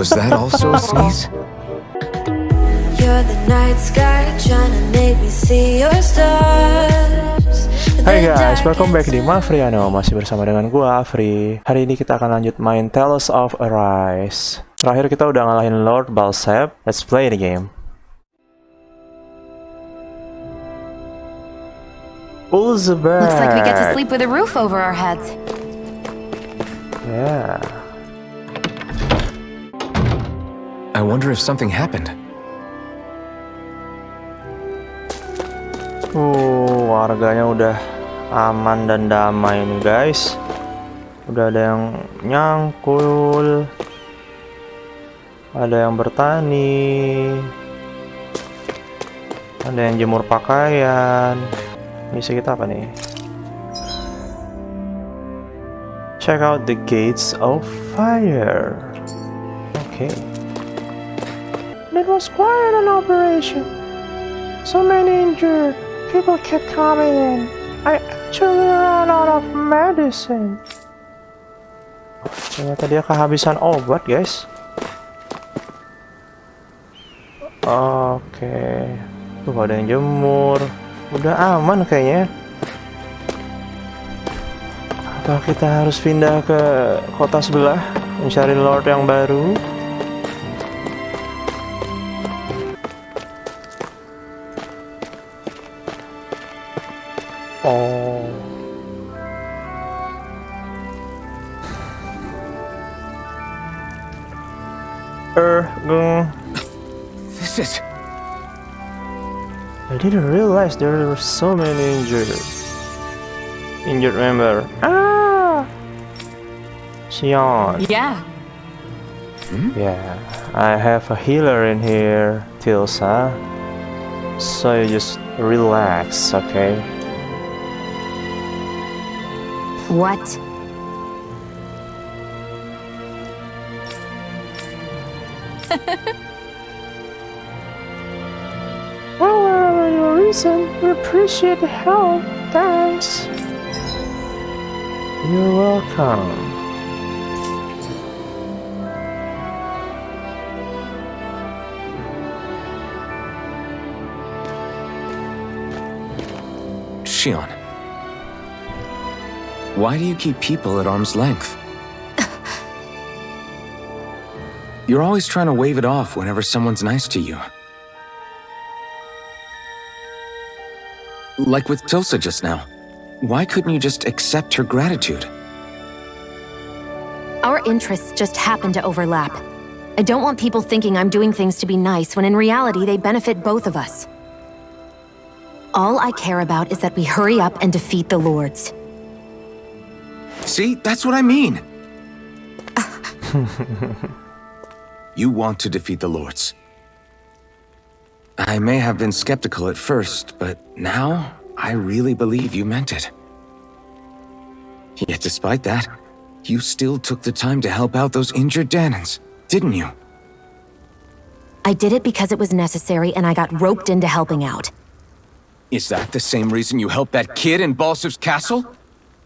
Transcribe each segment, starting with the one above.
Was that also a sneeze? You're the night sky trying to make me see your stars. Hai guys, welcome back di Mafriano. Masih bersama dengan gua, Afri. Hari ini kita akan lanjut main Talesofarise. Terakhir kita udah ngalahin Lord Balsep. Let's play the game. Looks like we get to sleep with a roof over our heads. Yeah. I wonder if something happened. Warganya udah aman dan damai nih guys. Udah ada yang nyangkul, ada yang bertani, ada yang jemur pakaian. Misi kita apa nih? Check out the gates of fire. Okay. It was quite an operation. So many injured. People kept coming in. I actually ran out of medicine. Ternyata dia kehabisan obat, guys. Oke. Tuh ada yang jemur. Udah aman kayaknya. Apa kita harus pindah ke kota sebelah mencari Lord yang baru? Oh. This is... I didn't realize there were so many injured member. Shionne. Yeah. Yeah, I have a healer in here, Tilsa. So you just relax, okay? What? Well, whatever your reason, we appreciate the help. Thanks. You're welcome. Shionne. Why do you keep people at arm's length? You're always trying to wave it off whenever someone's nice to you. Like with Tilsa just now. Why couldn't you just accept her gratitude? Our interests just happen to overlap. I don't want people thinking I'm doing things to be nice when in reality they benefit both of us. All I care about is that we hurry up and defeat the Lords. See, that's what I mean. You want to defeat the Lords. I may have been skeptical at first, but now I really believe you meant it. Yet despite that, you still took the time to help out those injured Danans, didn't you? I did it because it was necessary and I got roped into helping out. Is that the same reason you helped that kid in Balsev's castle?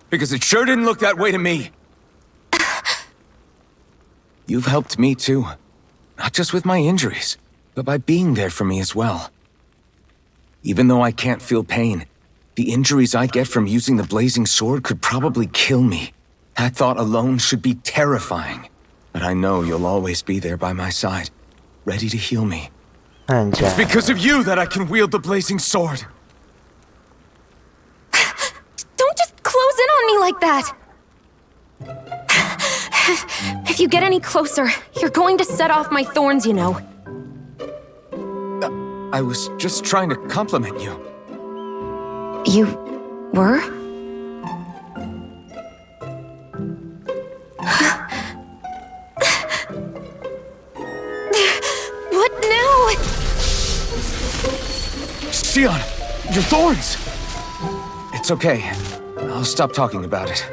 Because it sure didn't look that way to me. You've helped me too. Not just with my injuries, but by being there for me as well. Even though I can't feel pain, the injuries I get from using the blazing sword could probably kill me. That thought alone should be terrifying. But I know you'll always be there by my side, ready to heal me. It's because of you that I can wield the blazing sword. Don't just close in on me like that! If you get any closer, you're going to set off my thorns, you know. I was just trying to compliment you. You were? What now? Shionne, your thorns! It's okay. I'll stop talking about it.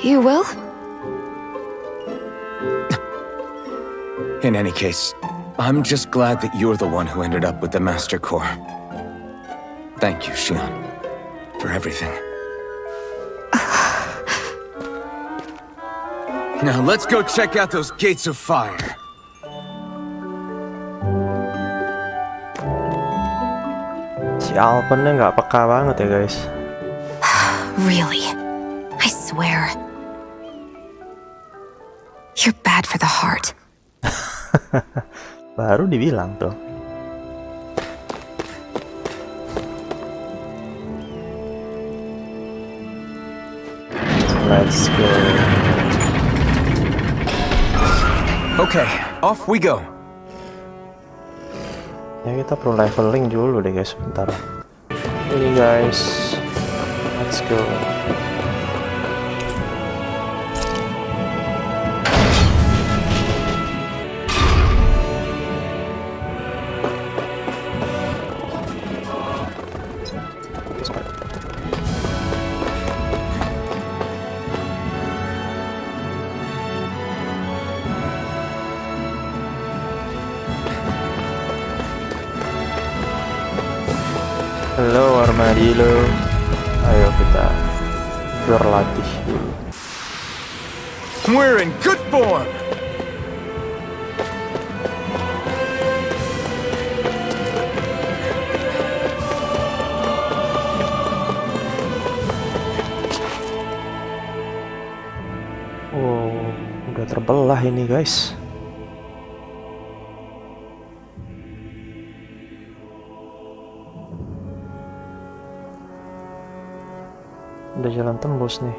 You will? In any case, I'm just glad that you're the one who ended up with the Master Core. Thank you, Shionne, for everything. Now let's go check out those gates of fire. Si Alpennya nggak peka banget ya guys. Really? I swear. You're bad for the heart. Baru dibilang tuh. Let's go. Okay, off we go. Ya kita perlu leveling dulu deh guys, bentar. Ini guys, let's go. Halo armadillo, ayo kita berlatih dulu. We're in good form. Wow, udah terbelah ini guys. Udah jalan tembus nih.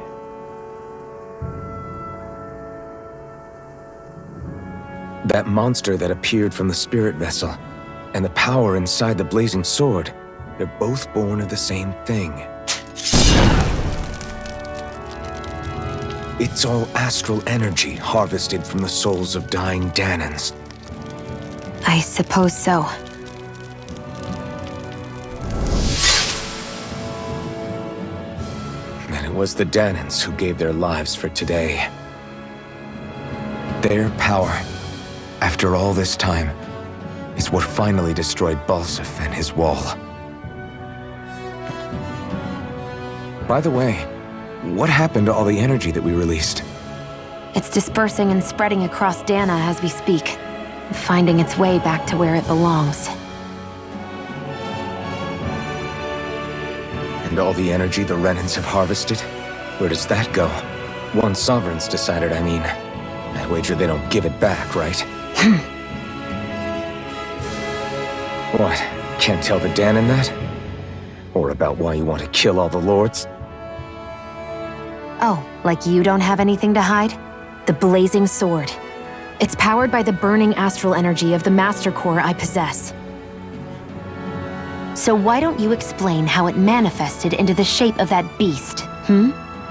That monster that appeared from the spirit vessel and the power inside the blazing sword, they're both born of the same thing. It's all astral energy harvested from the souls of dying Danans. I suppose so. It was the Danans who gave their lives for today. Their power, after all this time, is what finally destroyed Balsif and his wall. By the way, what happened to all the energy that we released? It's dispersing and spreading across Dana as we speak, finding its way back to where it belongs. And all the energy the Renans have harvested? Where does that go? One sovereign's decided, I mean. I wager they don't give it back, right? What? Can't tell the Danan that? Or about why you want to kill all the lords? Oh, like you don't have anything to hide? The blazing sword. It's powered by the burning astral energy of the Master Core I possess. So why don't you explain how it manifested into the shape of that beast,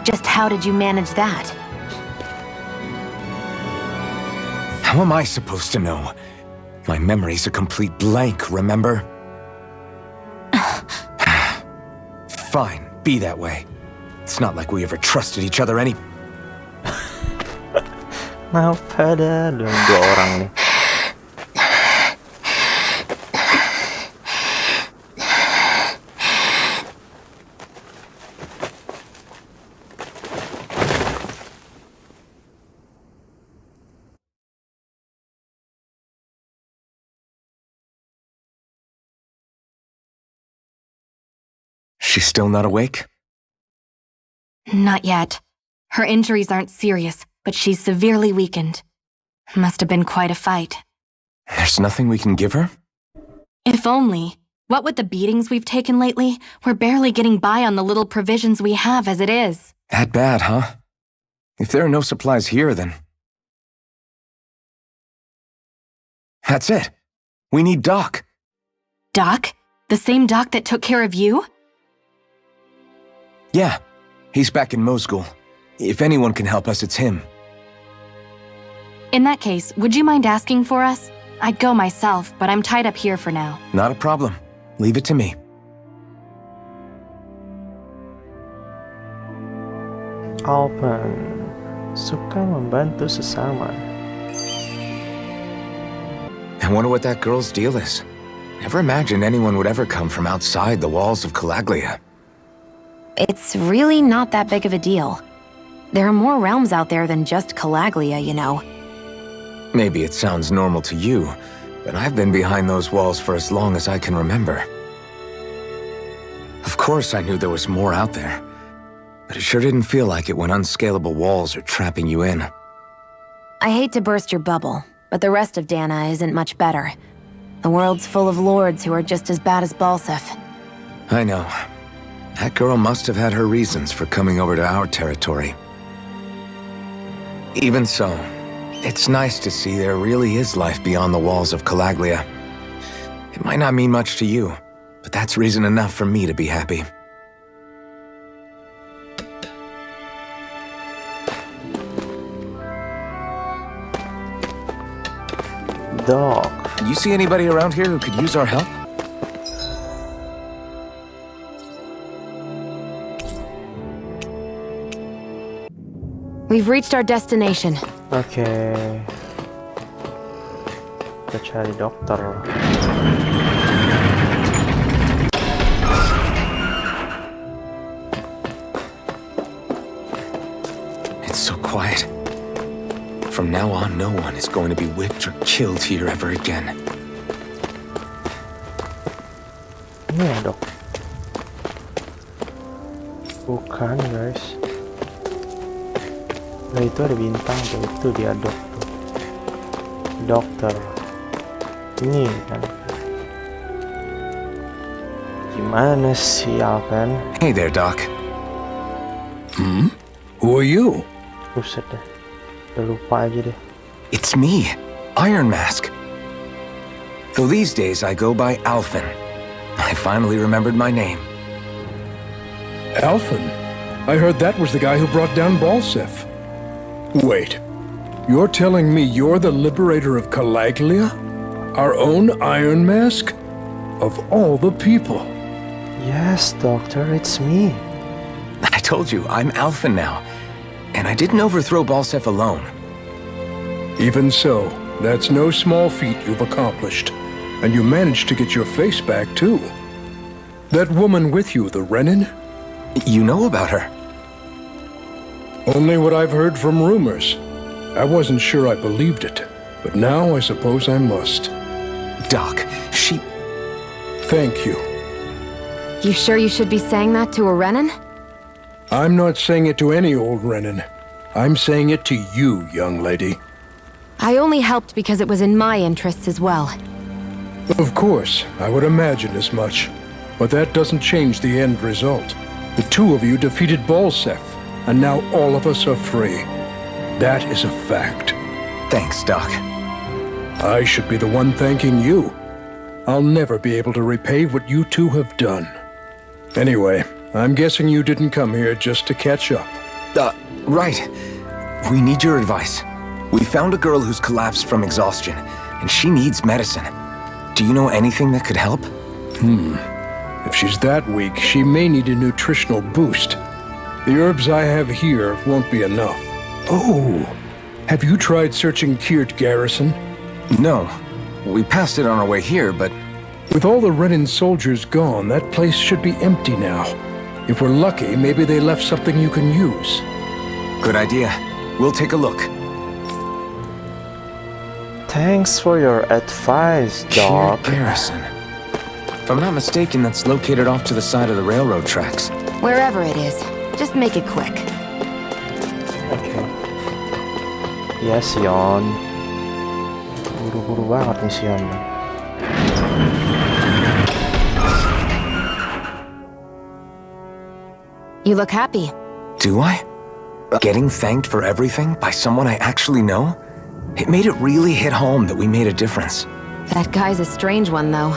Just how did you manage that? How am I supposed to know? My memory's a complete blank, remember? Fine, be that way. It's not like we ever trusted each other any... Nah, pada dua orang nih. She's still not awake? Not yet. Her injuries aren't serious, but she's severely weakened. Must have been quite a fight. There's nothing we can give her? If only. What with the beatings we've taken lately, we're barely getting by on the little provisions we have as it is. That bad, huh? If there are no supplies here, then... That's it. We need Doc. Doc? The same Doc that took care of you? Yeah, he's back in Mosgul. If anyone can help us, it's him. In that case, would you mind asking for us? I'd go myself, but I'm tied up here for now. Not a problem. Leave it to me. Alpen suka membantu sesama. I wonder what that girl's deal is. Never imagined anyone would ever come from outside the walls of Calaglia. It's really not that big of a deal. There are more realms out there than just Calaglia, you know. Maybe it sounds normal to you, but I've been behind those walls for as long as I can remember. Of course I knew there was more out there, but it sure didn't feel like it when unscalable walls are trapping you in. I hate to burst your bubble, but the rest of Dana isn't much better. The world's full of lords who are just as bad as Balseph. I know. That girl must have had her reasons for coming over to our territory. Even so, it's nice to see there really is life beyond the walls of Calaglia. It might not mean much to you, but that's reason enough for me to be happy. Dog. You see anybody around here who could use our help? We've reached our destination. Oke. Kita cari dokter. It's so quiet. From now on, no one is going to be whipped or killed here ever again. Ini ya dok? Bukan guys. Nah itu ada bintang tuh, itu dia dok tuh. Dokter. Ini kan. Gimana sih Alvin? Hey there, Doc. Who are you? Buset dah. Udah lupa aja deh. It's me, Iron Mask. Though these days I go by Alphen. I finally remembered my name. Alphen? I heard that was the guy who brought down Balseph. Wait, you're telling me you're the liberator of Calaglia? Our own Iron Mask? Of all the people. Yes, doctor, it's me. I told you, I'm Alphen now. And I didn't overthrow Balseph alone. Even so, that's no small feat you've accomplished. And you managed to get your face back, too. That woman with you, the Renin? You know about her? Only what I've heard from rumors. I wasn't sure I believed it, but now I suppose I must. Doc, she... Thank you. You sure you should be saying that to a Renin? I'm not saying it to any old Renin. I'm saying it to you, young lady. I only helped because it was in my interests as well. Of course, I would imagine as much. But that doesn't change the end result. The two of you defeated Balseph, and now all of us are free. That is a fact. Thanks, Doc. I should be the one thanking you. I'll never be able to repay what you two have done. Anyway, I'm guessing you didn't come here just to catch up. Right. We need your advice. We found a girl who's collapsed from exhaustion, and she needs medicine. Do you know anything that could help? If she's that weak, she may need a nutritional boost. The herbs I have here won't be enough. Oh, have you tried searching Kirt Garrison? No. We passed it on our way here, but... With all the Renin soldiers gone, that place should be empty now. If we're lucky, maybe they left something you can use. Good idea. We'll take a look. Thanks for your advice, Doc. Kirt Garrison. If I'm not mistaken, that's located off to the side of the railroad tracks. Wherever it is, just make it quick. Okay. Ya, Shion. Buru-buru banget nih Shion. You look happy. Do I? Getting thanked for everything by someone I actually know? It made it really hit home that we made a difference. That guy's a strange one, though.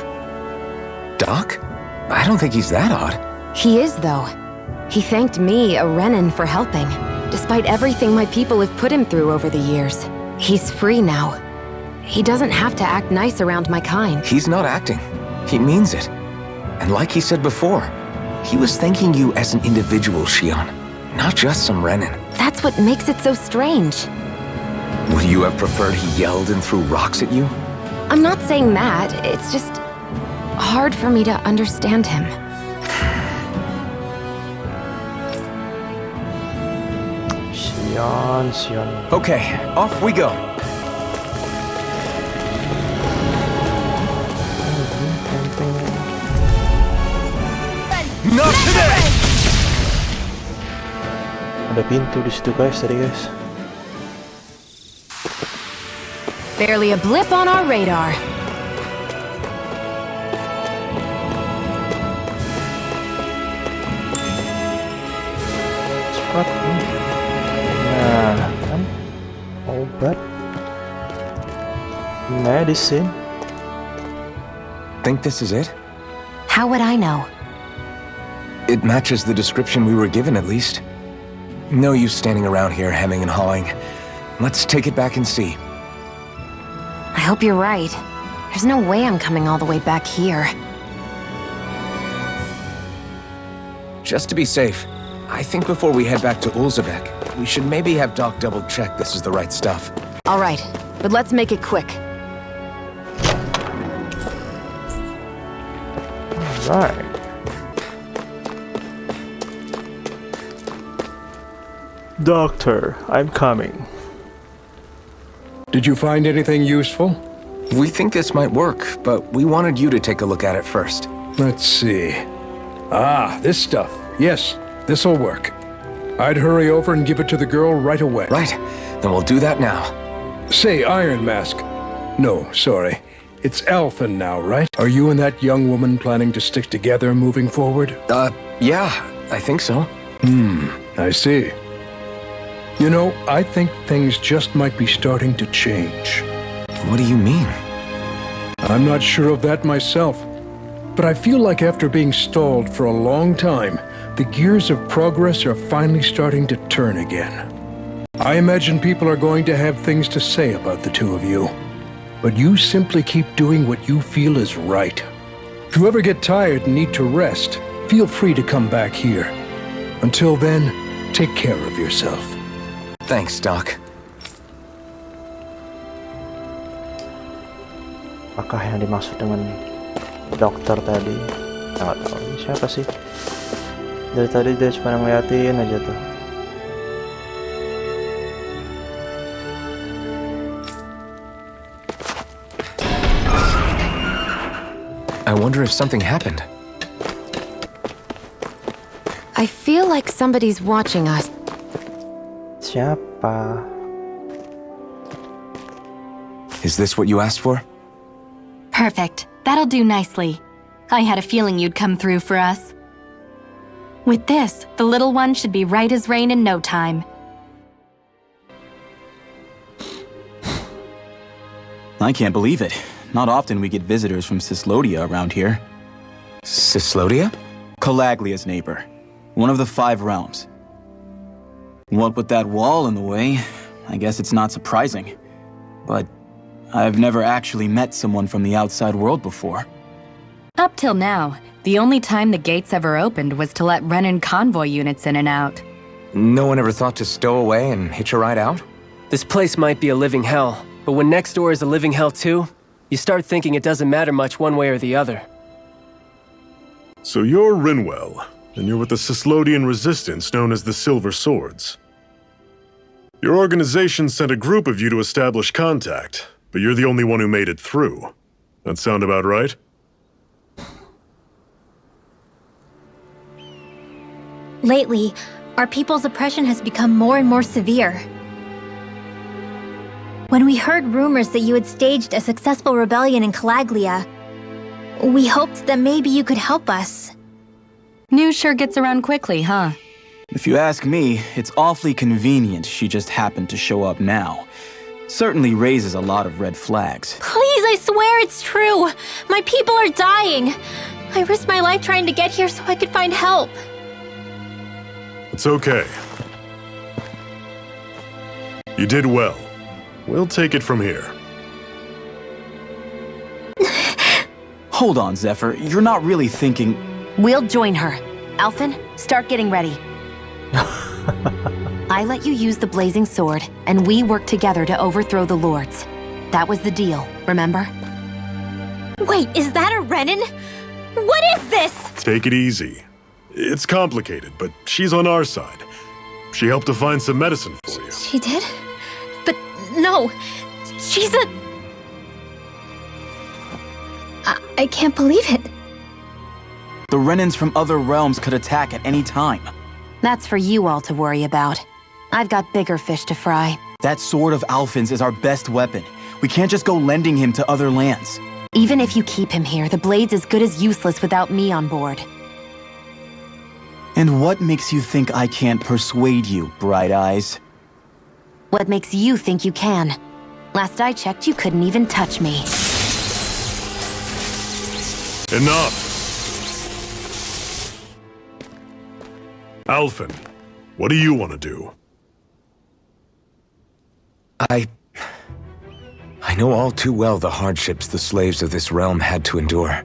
Doc? I don't think he's that odd. He is, though. He thanked me, a Renin, for helping, despite everything my people have put him through over the years. He's free now. He doesn't have to act nice around my kind. He's not acting. He means it. And like he said before, he was thanking you as an individual, Shionne, not just some Renin. That's what makes it so strange. Would you have preferred he yelled and threw rocks at you? I'm not saying that, it's just hard for me to understand him. Shionne. Okay, off we go. Not today! Ada pintu di situ guys, tadi guys. Barely a blip on our radar. Cepat. Nah, kan obat, medicine. Think this is it? How would I know? It matches the description we were given, at least. No use standing around here hemming and hawing. Let's take it back and see. I hope you're right. There's no way I'm coming all the way back here. Just to be safe, I think before we head back to Ulzebek, we should maybe have Doc double-check this is the right stuff. All right, but let's make it quick. Right. Doctor, I'm coming. Did you find anything useful? We think this might work, but we wanted you to take a look at it first. Let's see. Ah, this stuff. Yes, this'll work. I'd hurry over and give it to the girl right away. Right, then we'll do that now. Say, Iron Mask. No, sorry. It's Alphen now, right? Are you and that young woman planning to stick together moving forward? Yeah, I think so. I see. You know, I think things just might be starting to change. What do you mean? I'm not sure of that myself, but I feel like after being stalled for a long time, the gears of progress are finally starting to turn again. I imagine people are going to have things to say about the two of you, but you simply keep doing what you feel is right. If you ever get tired and need to rest, feel free to come back here. Until then, take care of yourself. Thanks, Doc. Apakah yang dimaksud dengan dokter tadi? Nggak tahu. Ini siapa sih? Dari tadi dia cuma ngeliatin aja tuh. I wonder if something happened. I feel like somebody's watching us. Siapa? Is this what you asked for? Perfect. That'll do nicely. I had a feeling you'd come through for us. With this, the little one should be right as rain in no time. I can't believe it. Not often we get visitors from Cyslodia around here. Cyslodia? Calaglia's neighbor. One of the 5 realms. What with that wall in the way, I guess it's not surprising. But I've never actually met someone from the outside world before. Up till now, the only time the gates ever opened was to let Renan convoy units in and out. No one ever thought to stow away and hitch a ride out? This place might be a living hell, but when next door is a living hell too, you start thinking it doesn't matter much one way or the other. So you're Rinwell, and you're with the Cyslodian resistance known as the Silver Swords. Your organization sent a group of you to establish contact, but you're the only one who made it through. That sound about right? Lately, our people's oppression has become more and more severe. When we heard rumors that you had staged a successful rebellion in Calaglia, we hoped that maybe you could help us. News sure gets around quickly, huh? If you ask me, it's awfully convenient she just happened to show up now. Certainly raises a lot of red flags. Please, I swear it's true! My people are dying! I risked my life trying to get here so I could find help. It's okay. You did well. We'll take it from here. Hold on, Zephyr. You're not really thinking... We'll join her. Alphen, start getting ready. I let you use the blazing sword, and we worked together to overthrow the lords. That was the deal, remember? Wait, is that a Renan? What is this? Take it easy. It's complicated, but she's on our side. She helped to find some medicine for you. She did? But no! She's a... I can't believe it. The Renans from other realms could attack at any time. That's for you all to worry about. I've got bigger fish to fry. That sword of Alphen's is our best weapon. We can't just go lending him to other lands. Even if you keep him here, the blade's as good as useless without me on board. And what makes you think I can't persuade you, Bright Eyes? What makes you think you can? Last I checked, you couldn't even touch me. Enough! Alphen, what do you want to do? I know all too well the hardships the slaves of this realm had to endure.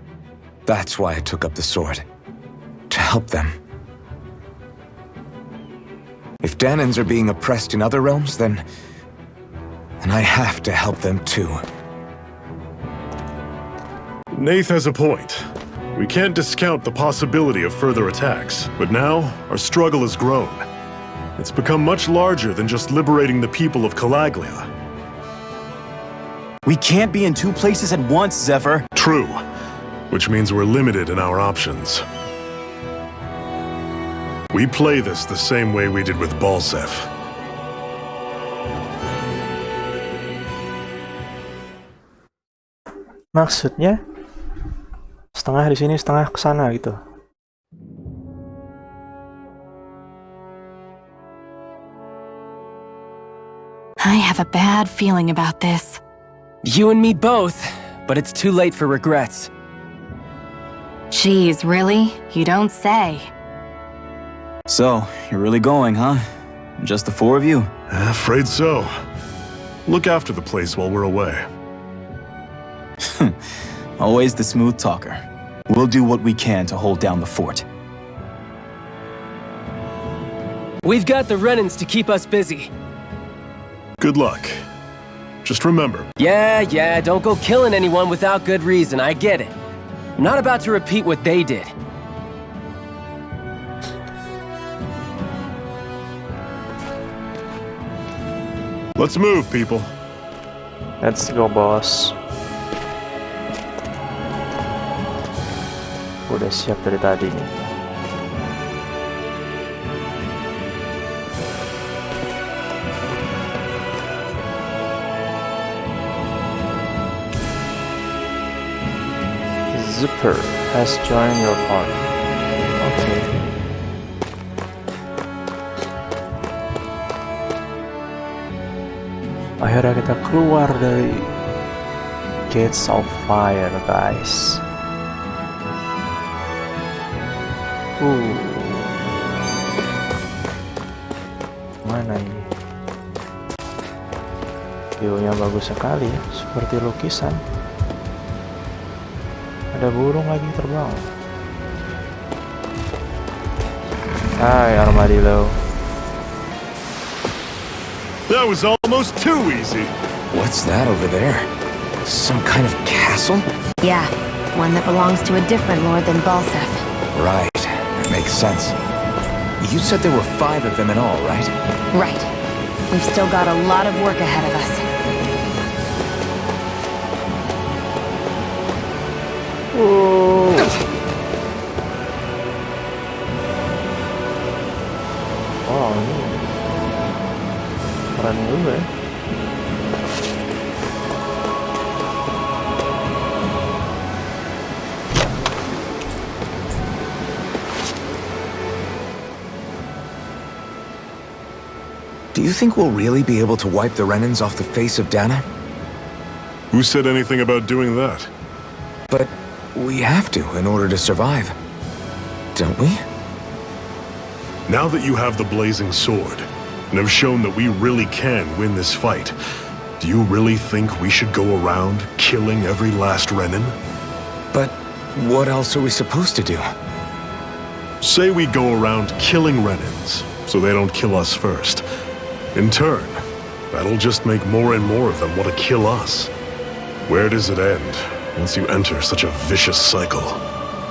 That's why I took up the sword. To help them. If Danans are being oppressed in other realms, then I have to help them too. Nath has a point. We can't discount the possibility of further attacks, but now our struggle has grown. It's become much larger than just liberating the people of Calaglia. We can't be in two places at once, Zephyr. True, which means we're limited in our options. We play this the same way we did with Balsef. Maksudnya? Setengah di sini, setengah ke sana gitu. I have a bad feeling about this. You and me both, but it's too late for regrets. Geez, really? You don't say. So, you're really going, huh? Just the four of you? Afraid so. Look after the place while we're away. Always the smooth talker. We'll do what we can to hold down the fort. We've got the Renans to keep us busy. Good luck. Just remember... Yeah, don't go killing anyone without good reason, I get it. I'm not about to repeat what they did. Let's move, people. Let's go, boss. Udah siap dari tadi nih. Zipper has joined your party. Okay. Akhirnya kita keluar dari Gates of Fire, guys. Mana ini? View-nya bagus sekali ya, seperti lukisan. Ada burung lagi terbang. Hai Armadillo. That was almost too easy. What's that over there? Some kind of castle? Yeah, one that belongs to a different lord than Balsef. Right. Makes sense. You said there were 5 of them in all, right? Right. We've still got a lot of work ahead of us. Oh. Wow, ini keren juga ya. Do you think we'll really be able to wipe the Renans off the face of Dana? Who said anything about doing that? But we have to in order to survive. Don't we? Now that you have the blazing sword, and have shown that we really can win this fight, do you really think we should go around killing every last Renan? But what else are we supposed to do? Say we go around killing Renans, so they don't kill us first. In turn, that'll just make more and more of them want to kill us. Where does it end once you enter such a vicious cycle?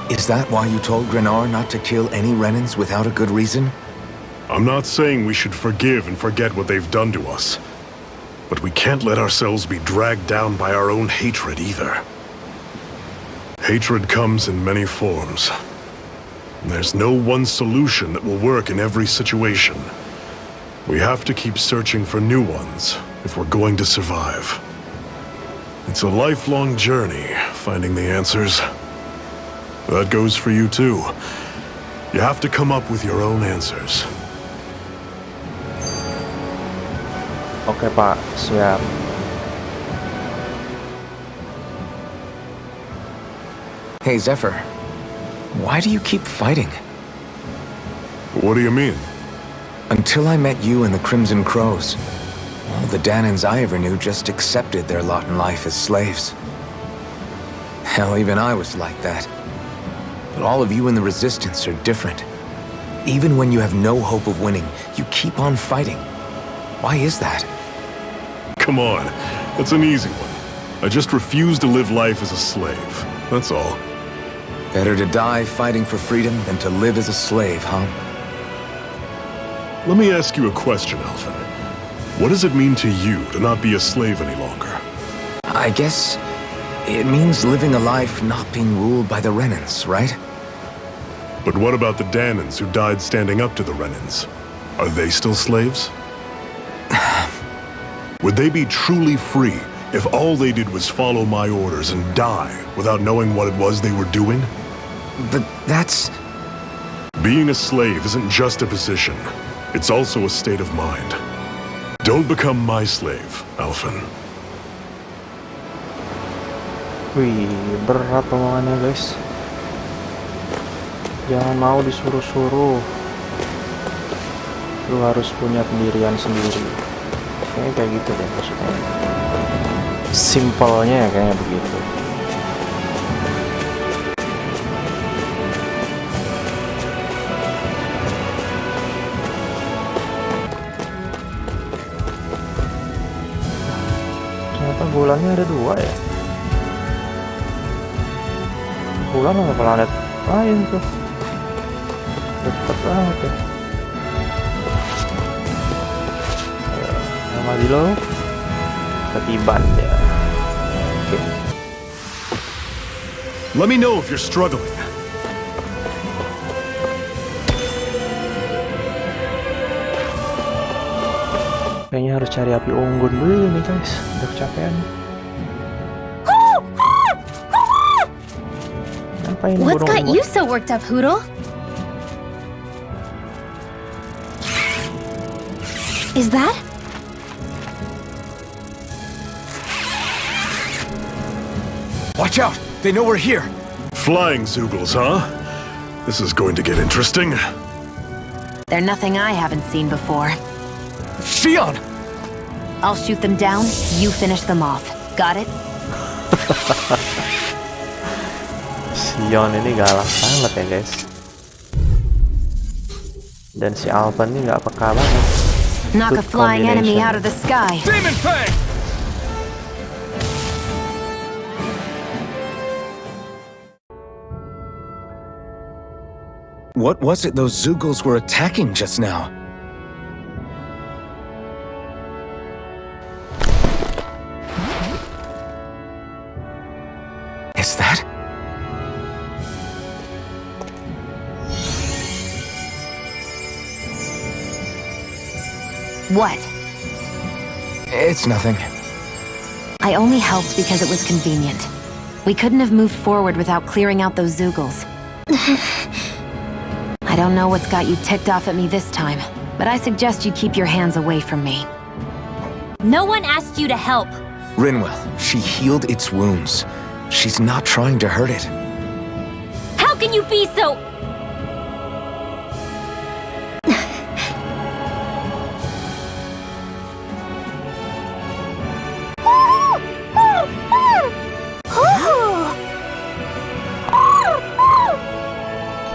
Is that why you told Grenar not to kill any Renans without a good reason? I'm not saying we should forgive and forget what they've done to us. But we can't let ourselves be dragged down by our own hatred either. Hatred comes in many forms. There's no one solution that will work in every situation. We have to keep searching for new ones if we're going to survive. It's a lifelong journey, finding the answers. That goes for you too. You have to come up with your own answers. Oke Pak, siap. Hey, Zephyr. Why do you keep fighting? What do you mean? Until I met you and the Crimson Crows, all the Danans I ever knew just accepted their lot in life as slaves. Hell, even I was like that. But all of you in the Resistance are different. Even when you have no hope of winning, you keep on fighting. Why is that? Come on, that's an easy one. I just refuse to live life as a slave, that's all. Better to die fighting for freedom than to live as a slave, huh? Let me ask you a question, Alphen. What does it mean to you to not be a slave any longer? I guess it means living a life not being ruled by the Renans, right? But what about the Danans who died standing up to the Renans? Are they still slaves? Would they be truly free if all they did was follow my orders and die without knowing what it was they were doing? But that's... Being a slave isn't just a position. It's also a state of mind. Don't become my slave, Alphen. Wih, berat omongannya guys. Jangan mau disuruh-suruh. Lu harus punya pendirian sendiri. Kayaknya kayak gitu deh maksudnya. Simpelnya ya kayaknya begitu. Ternyata bulannya ada 2 ya. Bulan sama planet lain tuh. Deket banget ya. Nama di lo ketiban ya. Oke. Let me know if you're struggling. Kayaknya harus cari api unggun dulu nih guys. Udah kecapean. Ngapain What's got burung-burung? you so worked up, Hoodle? Is that? Watch out! They know we're here! Flying Zoogles, huh? This is going to get interesting. They're nothing I haven't seen before. Shionne! I'll shoot them down, you finish them off. Got it? Shionne ini galak banget ya guys. Dan si Alphen ini nggak peka banget. Knock a Good flying enemy combination. out of the sky. Demon Fang! What was it those Zoogles were attacking just now? Is that? What? It's nothing. I only helped because it was convenient. We couldn't have moved forward without clearing out those Zoogles. I don't know what's got you ticked off at me this time, but I suggest you keep your hands away from me. No one asked you to help. Rinwell, she healed its wounds. She's not trying to hurt it. How can you be so...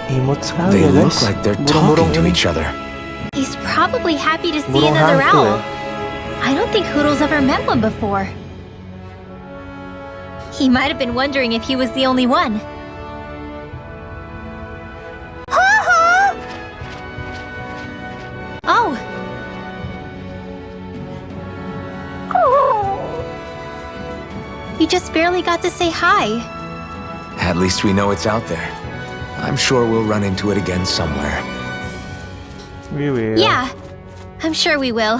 Imut sekali They ya look guys. like they're Burung-burung talking to ini. each other. He's probably happy to see Burung another hantu owl. ya. I don't think Hoodle's ever met one before. He might have been wondering if he was the only one. We just barely got to say hi. At least we know it's out there. I'm sure we'll run into it again somewhere. We will. Yeah, I'm sure we will.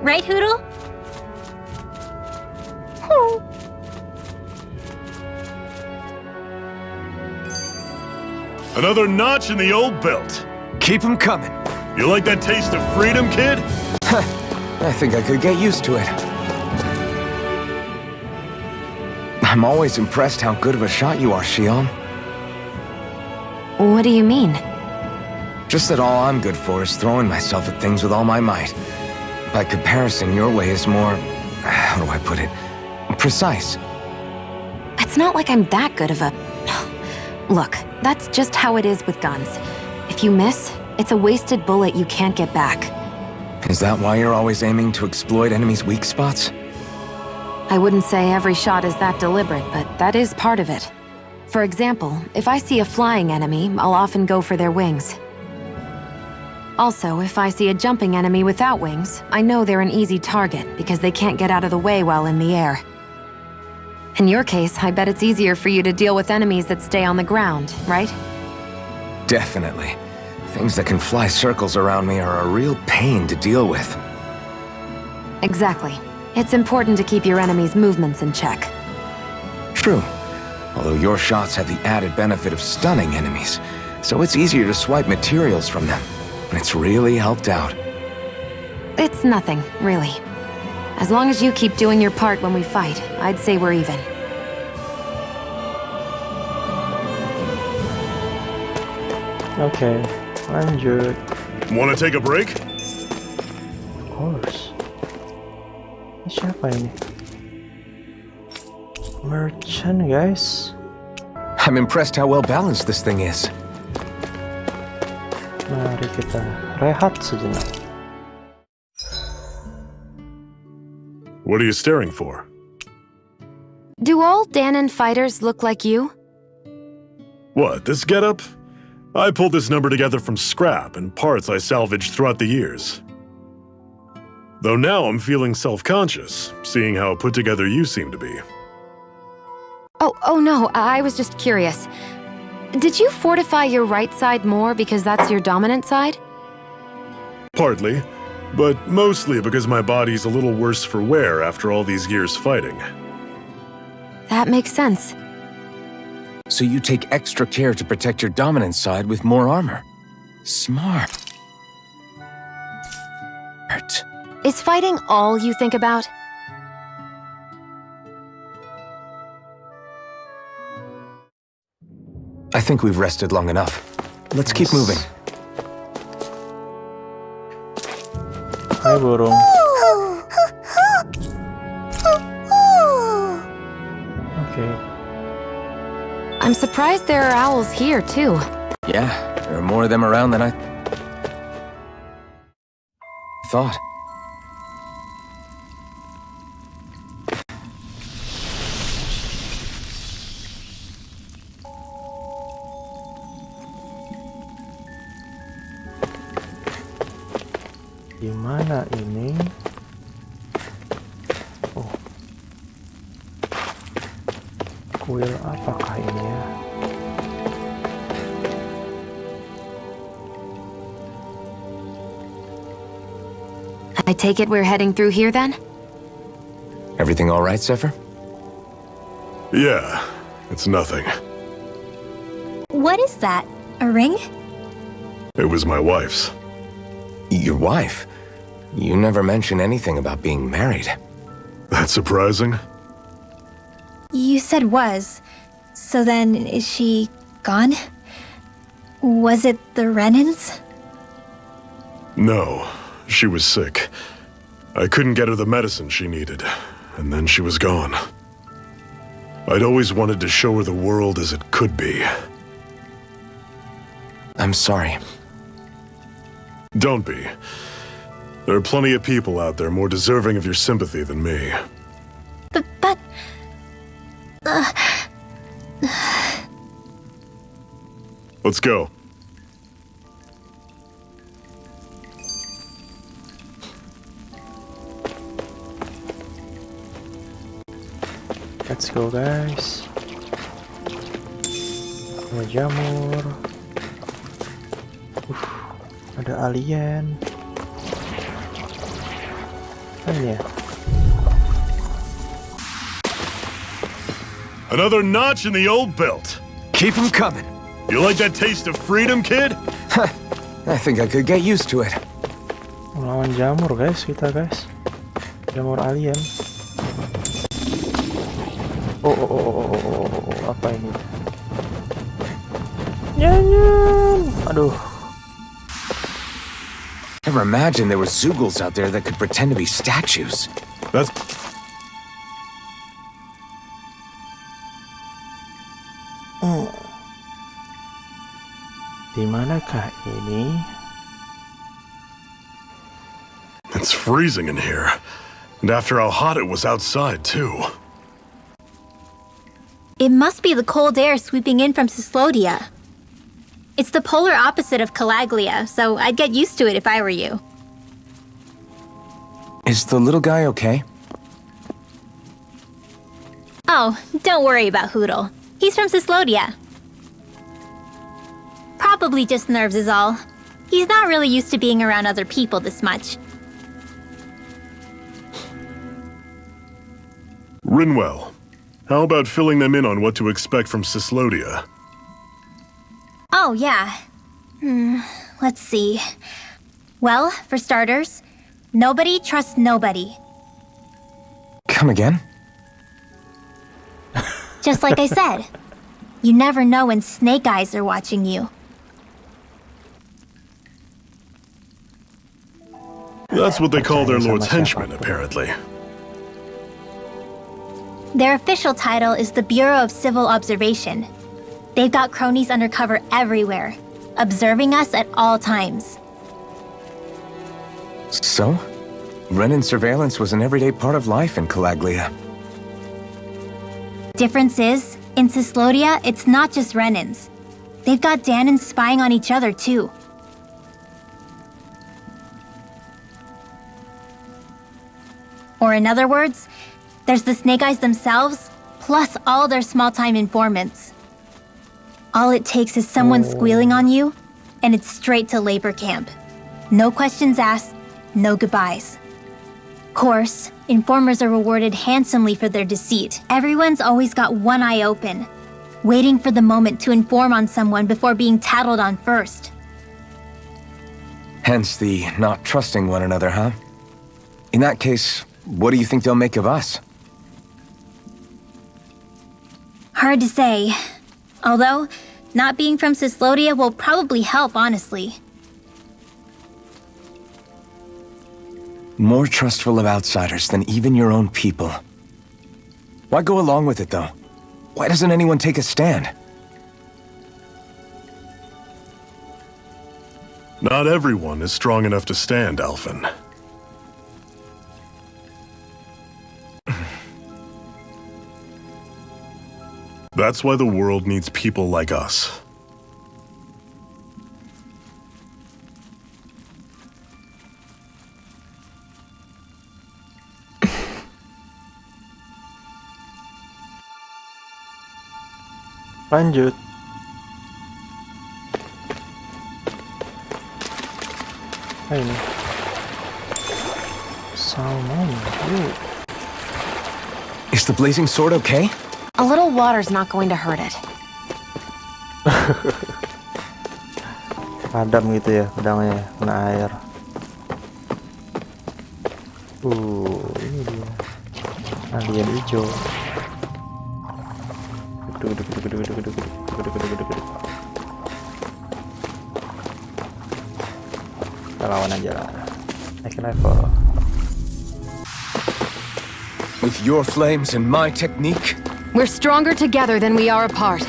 Right, Hoodle? Another notch in the old belt. Keep 'em coming. You like that taste of freedom, kid? I think I could get used to it. I'm always impressed how good of a shot you are, Shionne. What do you mean? Just that all I'm good for is throwing myself at things with all my might. By comparison, your way is more... how do I put it? Precise. It's not like I'm that good of a... Look, that's just how it is with guns. If you miss, it's a wasted bullet you can't get back. Is that why you're always aiming to exploit enemies' weak spots? I wouldn't say every shot is that deliberate, but that is part of it. For example, if I see a flying enemy, I'll often go for their wings. Also, if I see a jumping enemy without wings, I know they're an easy target because they can't get out of the way while in the air. In your case, I bet it's easier for you to deal with enemies that stay on the ground, right? Definitely. Things that can fly circles around me are a real pain to deal with. Exactly. It's important to keep your enemy's movements in check. True. Although your shots have the added benefit of stunning enemies, so it's easier to swipe materials from them. It's really helped out. It's nothing, really. As long as you keep doing your part when we fight, I'd say we're even. Okay, lanjut. Wanna take a break? Of course. Ini siapa ini? Merchant, guys. I'm impressed how well balanced this thing is. Mari kita rehat sejenak. What are you staring for? Do all Danon fighters look like you? What, this getup? I pulled this number together from scrap and parts I salvaged throughout the years. Though now I'm feeling self-conscious, seeing how put together you seem to be. Oh no, I was just curious. Did you fortify your right side more because that's your dominant side? Partly, but mostly because my body's a little worse for wear after all these years fighting. That makes sense. So you take extra care to protect your dominant side with more armor. Smart. Is fighting all you think about? I think we've rested long enough. Let's keep moving. Hai burung. Okay. I'm surprised there are owls here, too. Yeah, there are more of them around than I thought. Gimana ini? Oh. Kuil apakah ini ya? I take it we're heading through here, then? Everything all right, Zephyr? Yeah, it's nothing. What is that? A ring? It was my wife's. Your wife? You never mentioned anything about being married. That's surprising? You said was. So then, is she gone? Was it the Renans? No, she was sick. I couldn't get her the medicine she needed, and then she was gone. I'd always wanted to show her the world as it could be. I'm sorry. Don't be. There are plenty of people out there more deserving of your sympathy than me. But... Let's go. Let's go, guys. Ada jamur. Ada alien. Ya. Another notch in the old belt. Keep 'em coming. You like that taste of freedom, kid? I think I could get used to it. Lawan jamur, guys, kita, guys. Jamur alien. Oh, apa ini? Nyanyian. Aduh. Never imagined there were Zoogles out there that could pretend to be statues. That's... Di manakah ini? It's freezing in here. And after how hot it was outside, too. It must be the cold air sweeping in from Cyslodia. It's the polar opposite of Calaglia, so I'd get used to it if I were you. Is the little guy okay? Oh, don't worry about Hoodle. He's from Cyslodia. Probably just nerves is all. He's not really used to being around other people this much. Rinwell, how about filling them in on what to expect from Cyslodia? Oh, yeah. Let's see. Well, for starters, nobody trusts nobody. Come again? Just like I said. You never know when snake eyes are watching you. That's what they call their lord's henchmen, apparently. Their official title is the Bureau of Civil Observation. They've got cronies undercover everywhere, observing us at all times. So? Renin surveillance was an everyday part of life in Calaglia. Difference is, in Cyslodia, it's not just Renins. They've got Danans spying on each other, too. Or in other words, there's the Snake Eyes themselves, plus all their small-time informants. All it takes is someone squealing on you, and it's straight to labor camp. No questions asked, no goodbyes. Course, informers are rewarded handsomely for their deceit. Everyone's always got one eye open, waiting for the moment to inform on someone before being tattled on first. Hence the not trusting one another, huh? In that case, what do you think they'll make of us? Hard to say. Although, not being from Cyslodia will probably help, honestly. More trustful of outsiders than even your own people. Why go along with it, though? Why doesn't anyone take a stand? Not everyone is strong enough to stand, Alphen. That's why the world needs people like us. Lanjut. Ini. Salmon. Is the blazing sword okay? A little water's not going to hurt it. Padam gitu ya pedangnya, kena air. Ini dia. Alien hijau. Kita lawan aja lah. Next level. With your flames and my technique? We're stronger together than we are apart.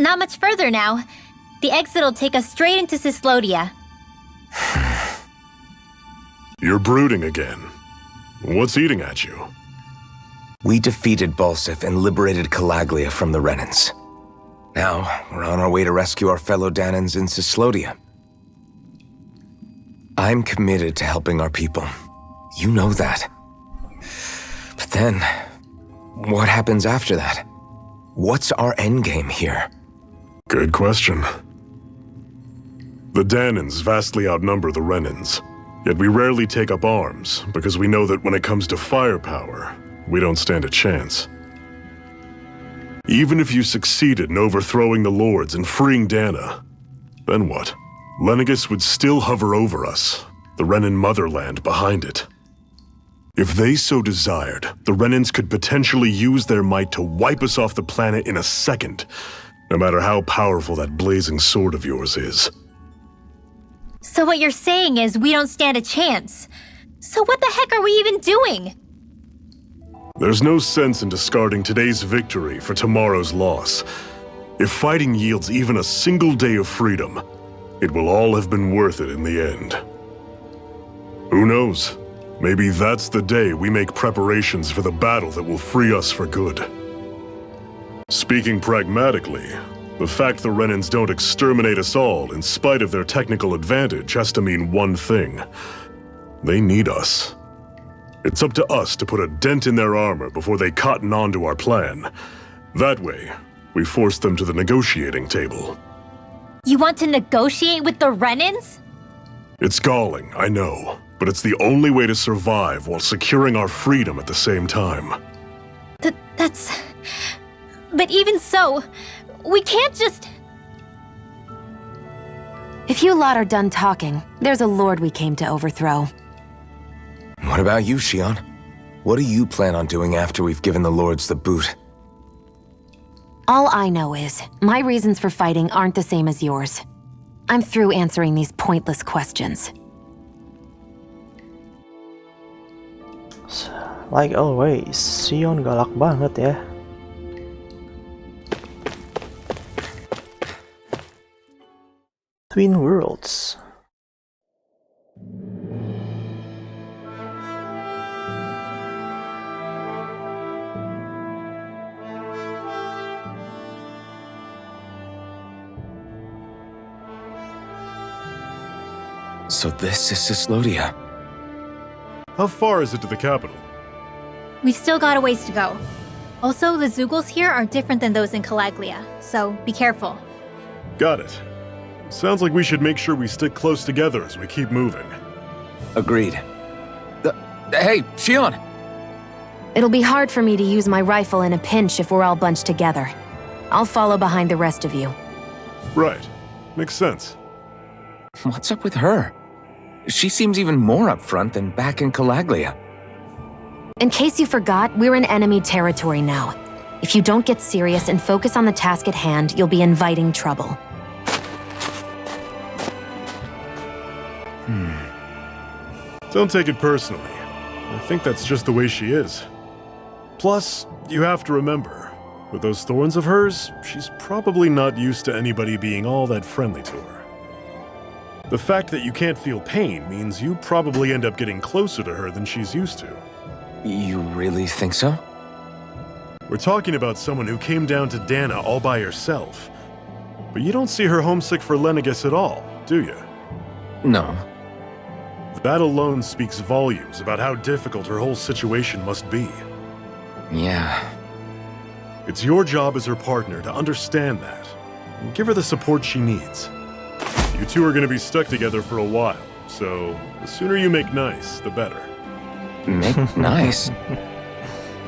Not much further now. The exit will take us straight into Cyslodia. You're brooding again. What's eating at you? We defeated Balsif and liberated Calaglia from the Renins. Now, we're on our way to rescue our fellow Danans in Cyslodia. I'm committed to helping our people. You know that. But then, what happens after that? What's our endgame here? Good question. The Danins vastly outnumber the Renins, yet we rarely take up arms because we know that when it comes to firepower, we don't stand a chance. Even if you succeeded in overthrowing the Lords and freeing Dana, then what? Lenegis would still hover over us, the Renin motherland behind it. If they so desired, the Renins could potentially use their might to wipe us off the planet in a second, no matter how powerful that blazing sword of yours is. So what you're saying is we don't stand a chance. So what the heck are we even doing? There's no sense in discarding today's victory for tomorrow's loss. If fighting yields even a single day of freedom, it will all have been worth it in the end. Who knows? Maybe that's the day we make preparations for the battle that will free us for good. Speaking pragmatically, the fact the Renins don't exterminate us all in spite of their technical advantage has to mean one thing. They need us. It's up to us to put a dent in their armor before they cotton on to our plan. That way, we force them to the negotiating table. You want to negotiate with the Renins? It's galling, I know, but it's the only way to survive while securing our freedom at the same time. That's... But even so, we can't just... If you lot are done talking, there's a lord we came to overthrow. What about you, Shionne? What do you plan on doing after we've given the lords the boot? All I know is, my reasons for fighting aren't the same as yours. I'm through answering these pointless questions. Like always, Shionne galak banget ya. Twin Worlds. So this is Cyslodia. How far is it to the capital? We've still got a ways to go. Also, the Zeugles here are different than those in Calaglia, so be careful. Got it. Sounds like we should make sure we stick close together as we keep moving. Agreed. Hey, Shionne! It'll be hard for me to use my rifle in a pinch if we're all bunched together. I'll follow behind the rest of you. Right. Makes sense. What's up with her? She seems even more upfront than back in Calaglia. In case you forgot, we're in enemy territory now. If you don't get serious and focus on the task at hand, you'll be inviting trouble. Don't take it personally. I think that's just the way she is. Plus, you have to remember, with those thorns of hers, she's probably not used to anybody being all that friendly to her. The fact that you can't feel pain means you probably end up getting closer to her than she's used to. You really think so? We're talking about someone who came down to Dana all by herself. But you don't see her homesick for Lenegis at all, do you? No. That alone speaks volumes about how difficult her whole situation must be. Yeah. It's your job as her partner to understand that, and give her the support she needs. You two are going to be stuck together for a while, so the sooner you make nice, the better. Make nice?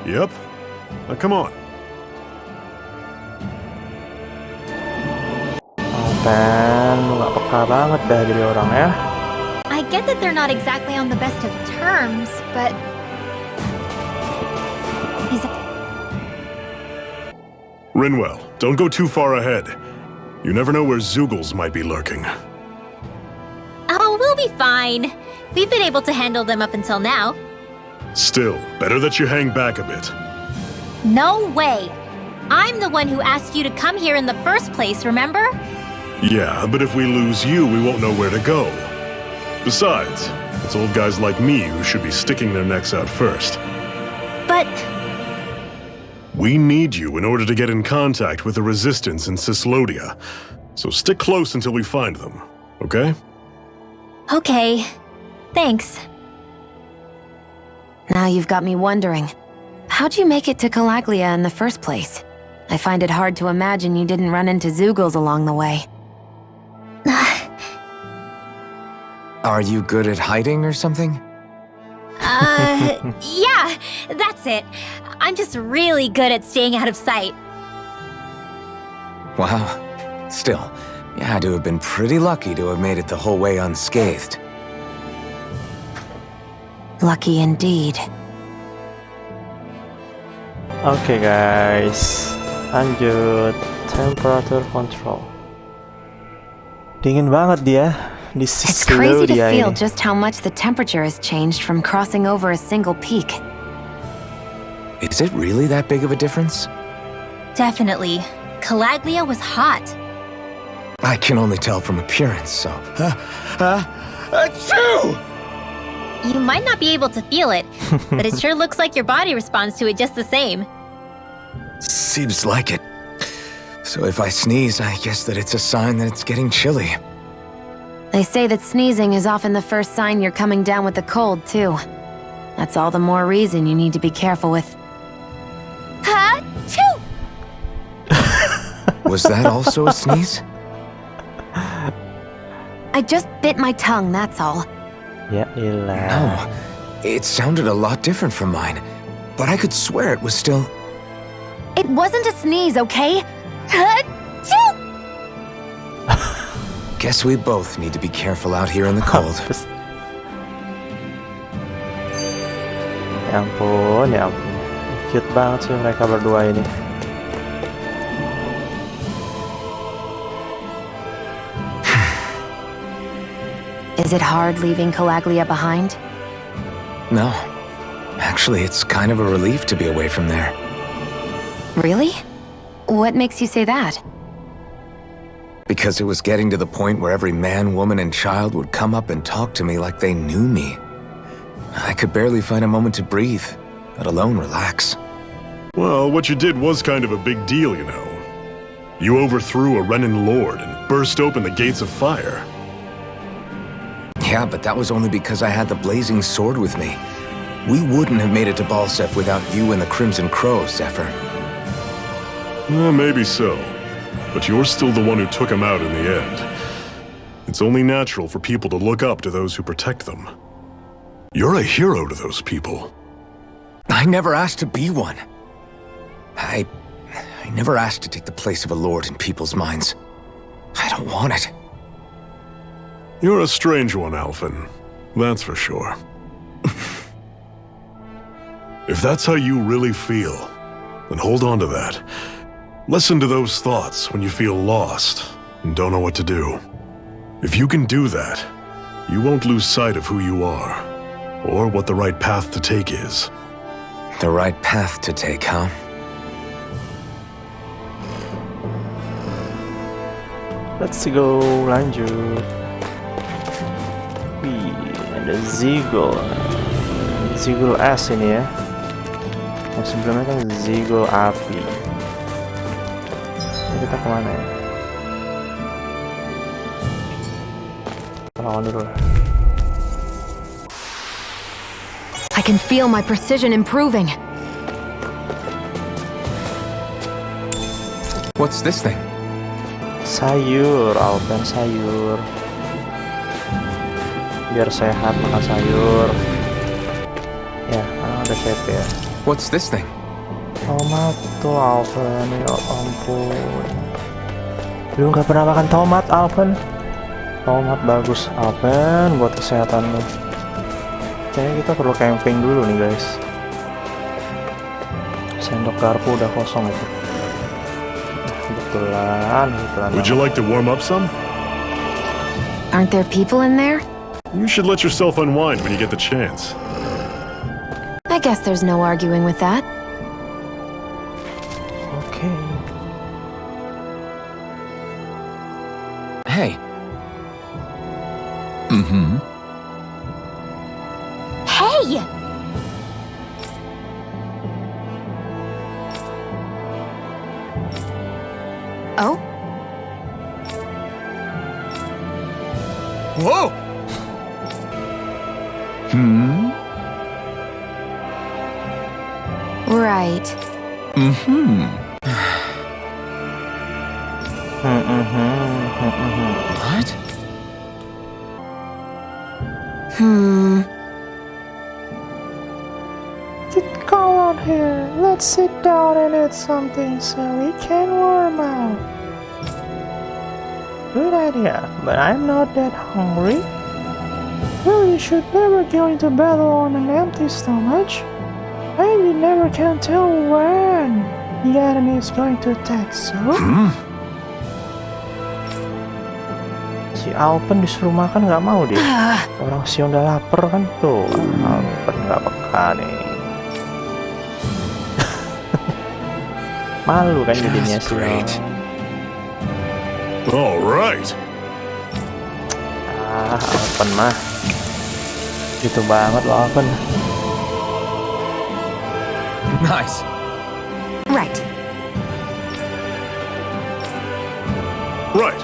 Yep. Now come on. Dan, nggak peka banget dah jadi orang ya. I get that they're not exactly on the best of terms, but... Rinwell, don't go too far ahead. You never know where Zeugles might be lurking. Oh, we'll be fine. We've been able to handle them up until now. Still, better that you hang back a bit. No way! I'm the one who asked you to come here in the first place, remember? Yeah, but if we lose you, we won't know where to go. Besides, it's old guys like me who should be sticking their necks out first. But... We need you in order to get in contact with the Resistance in Cyslodia, so stick close until we find them, okay? Okay, thanks. Now you've got me wondering. How'd you make it to Calaglia in the first place? I find it hard to imagine you didn't run into Zoogles along the way. Are you good at hiding or something? Yeah, that's it. I'm just really good at staying out of sight. Wow. Still, you had to have been pretty lucky to have made it the whole way unscathed. Lucky indeed. Oke guys, lanjut temperature control. Dingin banget dia di It's crazy to Cyslodia feel ini. just how much the temperature has changed from crossing over a single peak. Is it really that big of a difference? Definitely. Calaglia was hot. I can only tell from appearance, so... Achoo! You might not be able to feel it, but it sure looks like your body responds to it just the same. Seems like it. So if I sneeze, I guess that it's a sign that it's getting chilly. They say that sneezing is often the first sign you're coming down with the cold, too. That's all the more reason you need to be careful with... Achoo! Was that also a sneeze? I just bit my tongue, that's all. Ya ilah. No. It sounded a lot different from mine. But I could swear it was still... It wasn't a sneeze, okay? Achoo! Guess we both need to be careful out here in the cold. Ya ampun, ya ampun. Cute banget sih mereka berdua ini. Is it hard leaving Calaglia behind? No. Actually, it's kind of a relief to be away from there. Really? What makes you say that? Because it was getting to the point where every man, woman, and child would come up and talk to me like they knew me. I could barely find a moment to breathe, let alone relax. Well, what you did was kind of a big deal, you know. You overthrew a Renin lord and burst open the gates of fire. Yeah, but that was only because I had the blazing sword with me. We wouldn't have made it to Balsef without you and the Crimson Crow, Zephyr. Maybe so. But you're still the one who took him out in the end. It's only natural for people to look up to those who protect them. You're a hero to those people. I never asked to be one. I never asked to take the place of a lord in people's minds. I don't want it. You're a strange one, Alphen. That's for sure. If that's how you really feel, then hold on to that. Listen to those thoughts when you feel lost and don't know what to do. If you can do that, you won't lose sight of who you are, or what the right path to take is. The right path to take, huh? Let's go, lanjut. Wih, ada Ziggle. Ziggle S ini ya. Yang sebelumnya kan Ziggle api. Ini kita kemana ya? Lawan dulu lah. I can feel my precision improving. What's this thing? Sayur, Alpen sayur. Biar sehat makan sayur. Ya, ada TP ya. What's this thing? Tomat tuh Alpen, ya ampun. Lu nggak pernah makan tomat, Alpen? Tomat bagus, Alpen, buat kesehatan lu. Kayaknya kita perlu camping dulu nih guys. Sendok garpu udah kosong itu. Kebetulan. Would you like to warm up some? Aren't there people in there? You should let yourself unwind when you get the chance. I guess there's no arguing with that. Oke. Hey. Hey! Oh? Whoa! Right. What? Go on here. Let's sit down and eat something so we can warm up. Good idea, but I'm not that hungry. Well, you should never go into battle on an empty stomach. And you never can tell when the enemy is going to attack, so... Si Alpen disuruh makan nggak mau dia. Orang Shionne udah lapar kan tuh. Alpen nggak peka nih. Malu kan jadinya Shionne. All right. Alpen mah. Gitu banget loh Alpen. Nice. Right. Right.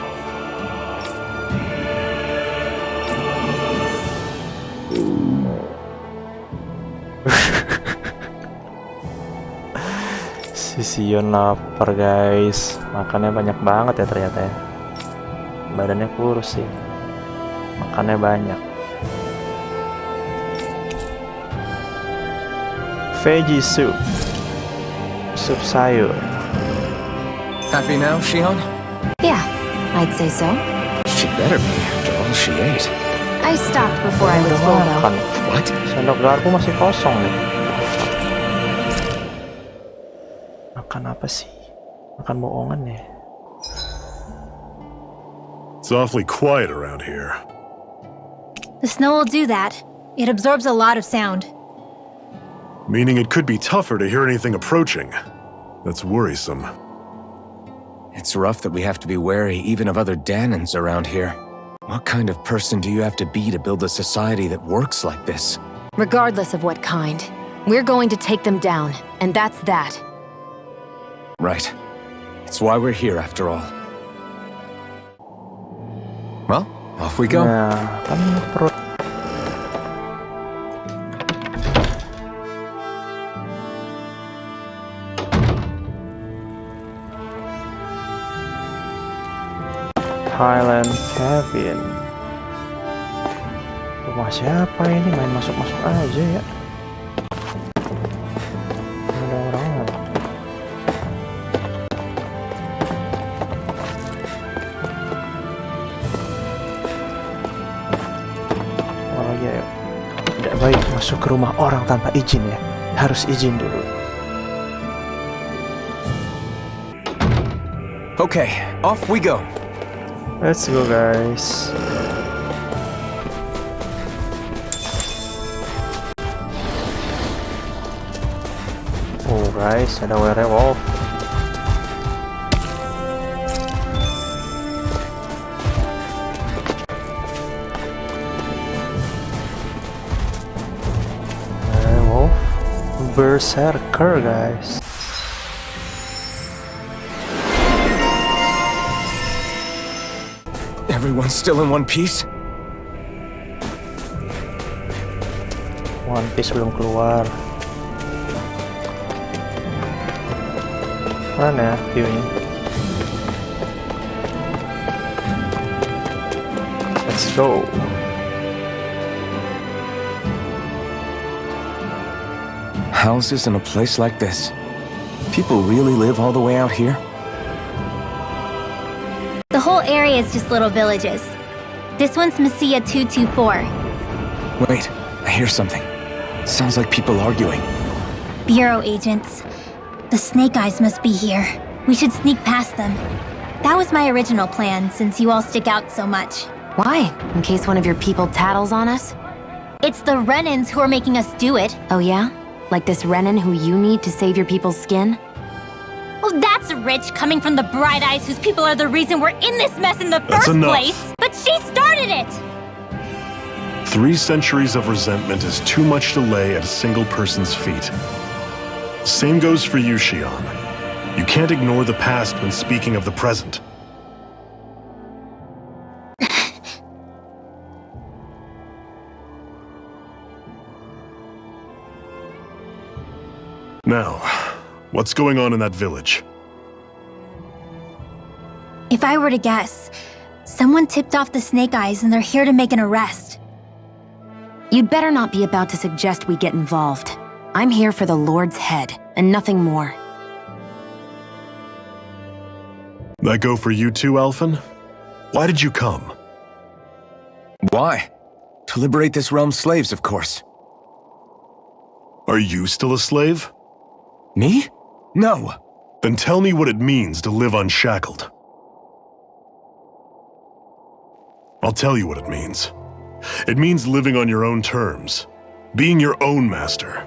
Si Shionne lapar guys. Makannya banyak banget ya ternyata ya. Badannya kurus sih. Makannya banyak. Veggie soup. Sup sayur. Happy now, Shionne? Yeah, I'd say so. She better be after all she ate. I stopped before I was full Makan. though. What? Sendok garpu masih kosong nih. Makan apa sih? Makan bohongan ya. It's awfully quiet around here. The snow will do that. It absorbs a lot of sound. Meaning it could be tougher to hear anything approaching. That's worrisome. It's rough that we have to be wary even of other Danans around here. What kind of person do you have to be to build a society that works like this? Regardless of what kind, we're going to take them down, and that's that. Right. It's why we're here after all. Well, off we go. Nah, kan perut. Highland Cabin. Rumah siapa ini? Main masuk-masuk aja ya. Ada orang. Oh ya, tidak baik masuk ke rumah orang tanpa izin ya. Harus izin dulu. Okay, off we go. Let's go guys. Oh guys, ada werewolf. Werewolf berserker guys. Everyone's still in one piece? One Piece belum keluar. Mana ya view-nya? Let's go. Houses in a place like this? People really live all the way out here? The whole area is just little villages. This one's Messiah 224. Wait, I hear something. Sounds like people arguing. Bureau agents. The Snake Eyes must be here. We should sneak past them. That was my original plan, since you all stick out so much. Why? In case one of your people tattles on us? It's the Renans who are making us do it. Oh yeah? Like this Renan who you need to save your people's skin? Well, that's rich coming from the Bright Eyes whose people are the reason we're in this mess in the That's first enough. place. But she started it! 3 centuries of resentment is too much to lay at a single person's feet. Same goes for you, Shionne. You can't ignore the past when speaking of the present. Now, what's going on in that village? If I were to guess, someone tipped off the Snake Eyes and they're here to make an arrest. You'd better not be about to suggest we get involved. I'm here for the Lord's head, and nothing more. That go for you too, Alphen? Why did you come? Why? To liberate this realm's slaves, of course. Are you still a slave? Me? No. Then tell me what it means to live unshackled. I'll tell you what it means. It means living on your own terms, being your own master,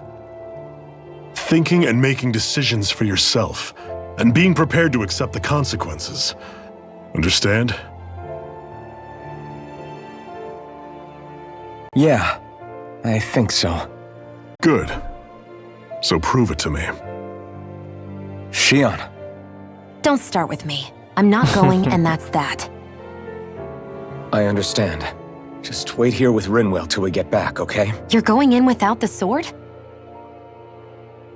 thinking and making decisions for yourself, and being prepared to accept the consequences. Understand? Yeah, I think so. Good. So prove it to me. Shionne. Don't start with me. I'm not going, and that's that. I understand. Just wait here with Rinwell till we get back, okay? You're going in without the sword?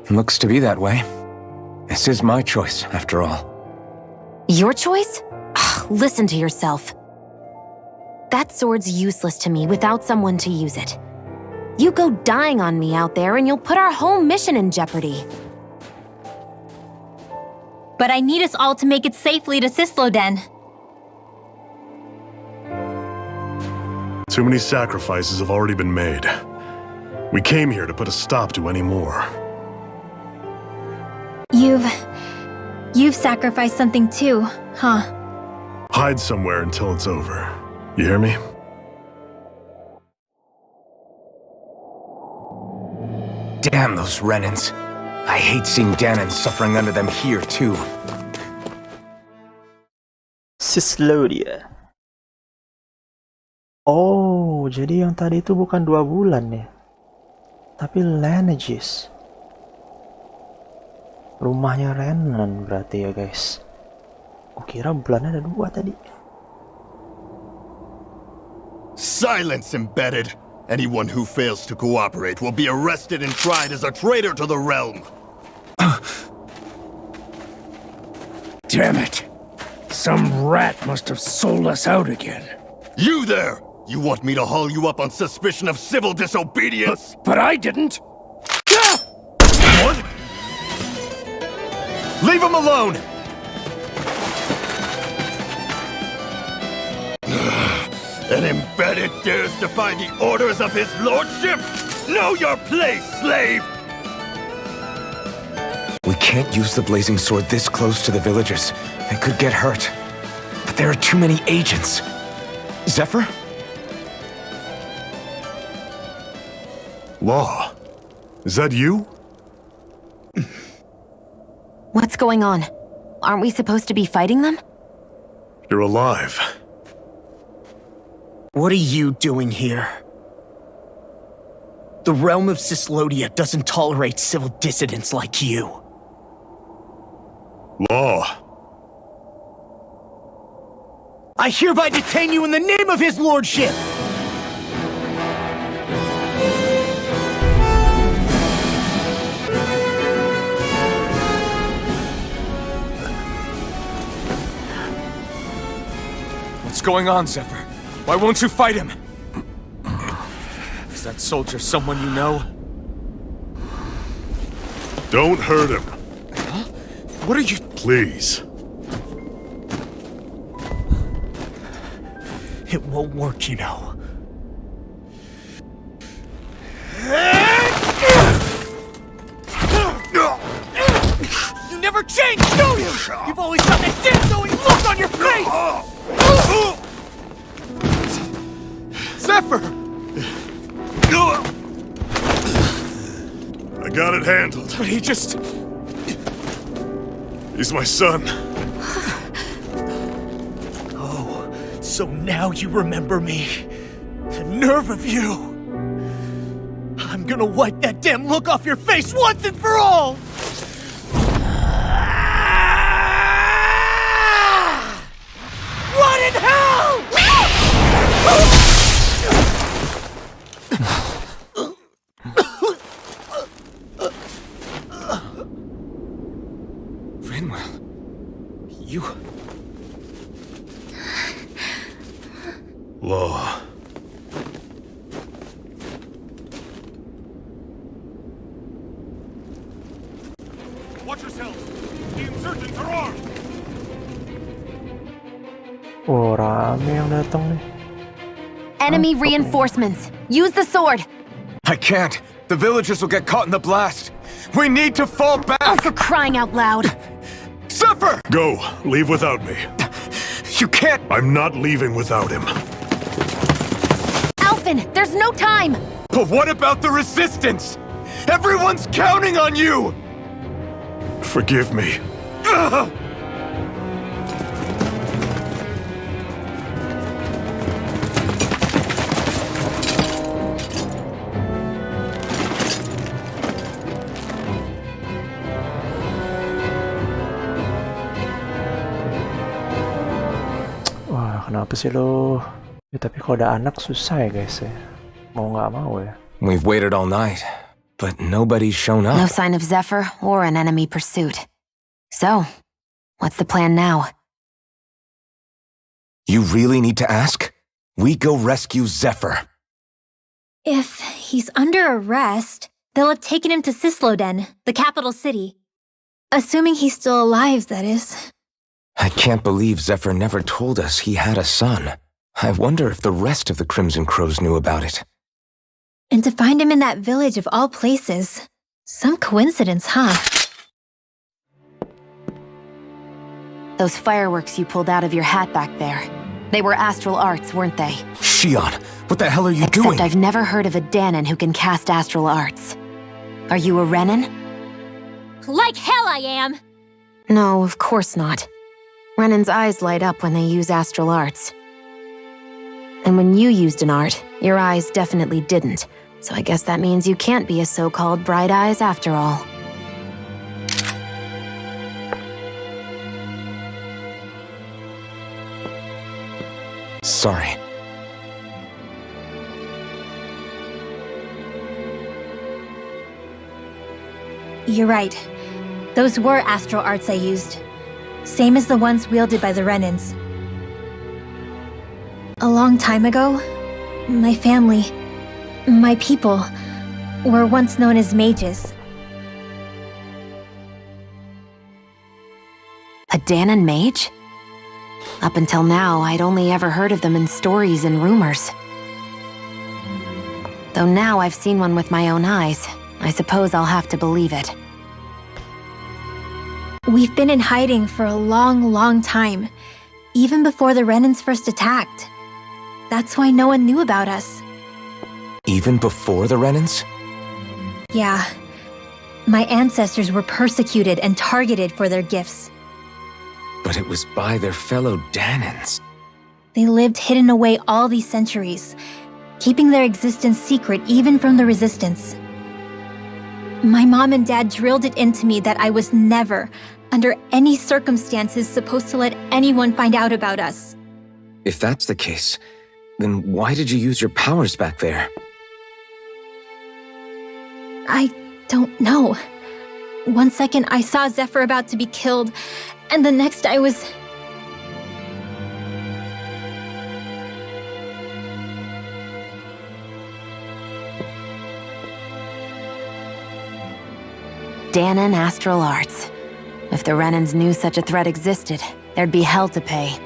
Looks to be that way. This is my choice, after all. Your choice? Listen to yourself. That sword's useless to me without someone to use it. You go dying on me out there and you'll put our whole mission in jeopardy. But I need us all to make it safely to Cyslodia. Too many sacrifices have already been made. We came here to put a stop to any more. You've sacrificed something too, huh? Hide somewhere until it's over. You hear me? Damn those Renans. I hate seeing Danon suffering under them here, too. Cyslodia. Oh, jadi yang tadi itu bukan 2 bulan ya, tapi lineages. Rumahnya Renan berarti ya guys. Kukira bulannya ada 2 tadi. Silence, embedded! Anyone who fails to cooperate will be arrested and tried as a traitor to the realm. Damn it! Some rat must have sold us out again. You there! You want me to haul you up on suspicion of civil disobedience? But I didn't! What? Leave him alone! An embedded dares defy the orders of his lordship? Know your place, slave! We can't use the blazing sword this close to the villagers. They could get hurt. But there are too many agents. Zephyr? Law. Is that you? What's going on? Aren't we supposed to be fighting them? You're alive. What are you doing here? The realm of Cyslodia doesn't tolerate civil dissidents like you. Law. I hereby detain you in the name of his lordship! What's going on, Zephyr? Why won't you fight him? Is that soldier someone you know? Don't hurt him. Huh? What are you... Please. It won't work, you know. You never change, do you? You've always got that damn look on your face! Zephyr! I got it handled. But he just... He's my son. Oh, so now you remember me. The nerve of you! I'm gonna wipe that damn look off your face once and for all! Rot in hell! You... Law. Watch yourselves! The insurgents are armed! Oh, rame yang datang nih. Enemy reinforcements. Use the sword. I can't. The villagers will get caught in the blast. We need to fall back! Oh, for crying out loud. Zephyr! Go. Leave without me. You can't... I'm not leaving without him. Alphen, there's no time! But what about the resistance? Everyone's counting on you! Forgive me. Ugh! Wah, kenapa sih lo? Ya, tapi kalau ada anak susah ya guys ya. Mau nggak mau ya. We've waited all night, but nobody's shown up. No sign of Zephyr or an enemy pursuit. So, what's the plan now? You really need to ask? We go rescue Zephyr. If he's under arrest, they'll have taken him to Cyslodia, the capital city. Assuming he's still alive, that is. I can't believe Zephyr never told us he had a son. I wonder if the rest of the Crimson Crows knew about it. And to find him in that village of all places. Some coincidence, huh? Those fireworks you pulled out of your hat back there. They were astral arts, weren't they? Shionne, what the hell are you doing? Except I've never heard of a Danon who can cast astral arts. Are you a Renan? Like hell I am! No, of course not. Renan's eyes light up when they use astral arts. And when you used an art, your eyes definitely didn't. So I guess that means you can't be a so-called bright eyes after all. Sorry. You're right. Those were astral arts I used. Same as the ones wielded by the Renans. A long time ago, my family, my people, were once known as mages. A Danon mage? Up until now, I'd only ever heard of them in stories and rumors. Though now I've seen one with my own eyes, I suppose I'll have to believe it. We've been in hiding for a long, long time, even before the Renans first attacked. That's why no one knew about us. Even before the Renans? Yeah. My ancestors were persecuted and targeted for their gifts. But it was by their fellow Danons. They lived hidden away all these centuries, keeping their existence secret even from the Resistance. My mom and dad drilled it into me that I was never, under any circumstances, supposed to let anyone find out about us. If that's the case, then why did you use your powers back there? I don't know. One second I saw Zephyr about to be killed, and the next I was... Danon astral arts. If the Renans knew such a threat existed, there'd be hell to pay.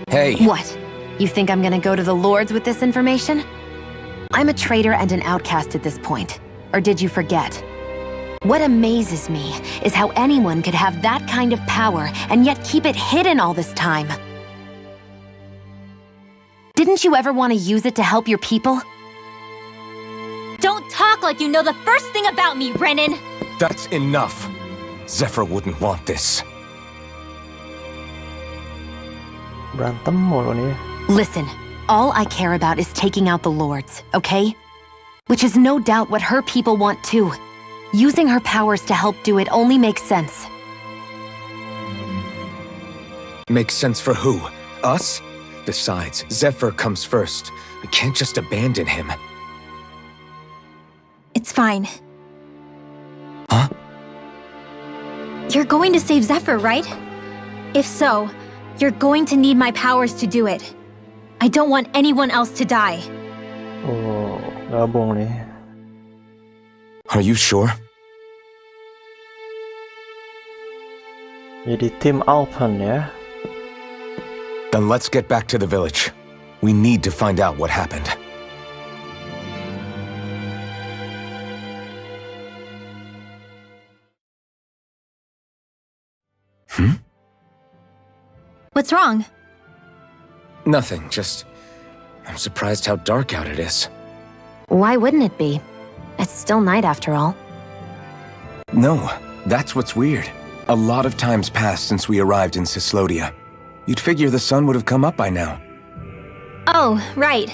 Hey! What? You think I'm gonna go to the Lords with this information? I'm a traitor and an outcast at this point. Or did you forget? What amazes me is how anyone could have that kind of power and yet keep it hidden all this time. Didn't you ever want to use it to help your people? Don't talk like you know the first thing about me, Renan! That's enough. Zephyr wouldn't want this. Berantem mulu nih. Listen, all I care about is taking out the Lords, okay? Which is no doubt what her people want too. Using her powers to help do it only makes sense. Makes sense for who? Us? Besides, Zephyr comes first. We can't just abandon him. It's fine. Huh? You're going to save Zephyr, right? If so, you're going to need my powers to do it. I don't want anyone else to die. Oh, gabung nih. Are you sure? Jadi tim Alpen ya. Then let's get back to the village. We need to find out what happened. What's wrong? Nothing, just... I'm surprised how dark out it is. Why wouldn't it be? It's still night after all. No, that's what's weird. A lot of time's passed since we arrived in Cyslodia. You'd figure the sun would have come up by now. Oh, right.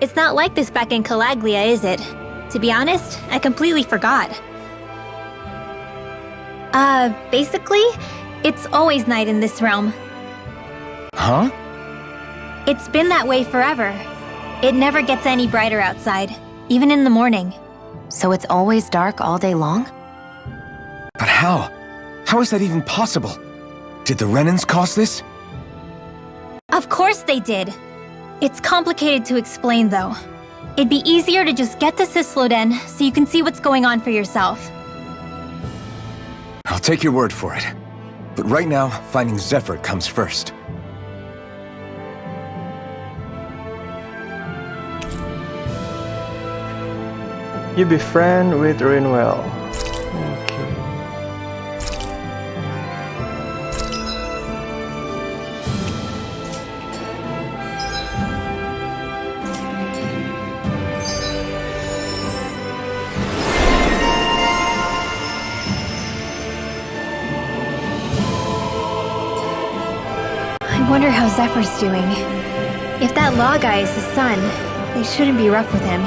It's not like this back in Calaglia, is it? To be honest, I completely forgot. Basically, it's always night in this realm. Huh? It's been that way forever. It never gets any brighter outside, even in the morning. So it's always dark all day long? But how? How is that even possible? Did the Renans cause this? Of course they did. It's complicated to explain, though. It'd be easier to just get to Cysloden so you can see what's going on for yourself. I'll take your word for it. But right now, finding Zephyr comes first. You befriend with Leonell. Okay. I wonder how Zephyr's doing. If that law guy is his son, they shouldn't be rough with him.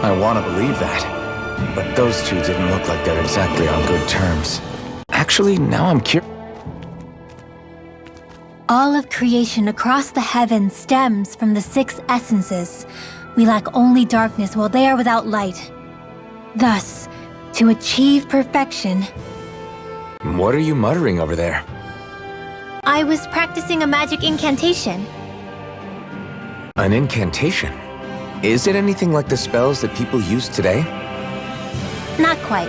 I want to believe that. But those two didn't look like they're exactly on good terms. Actually, now I'm curious. All of creation across the heavens stems from the 6 essences. We lack only darkness while they are without light. Thus, to achieve perfection... What are you muttering over there? I was practicing a magic incantation. An incantation? Is it anything like the spells that people use today? Not quite.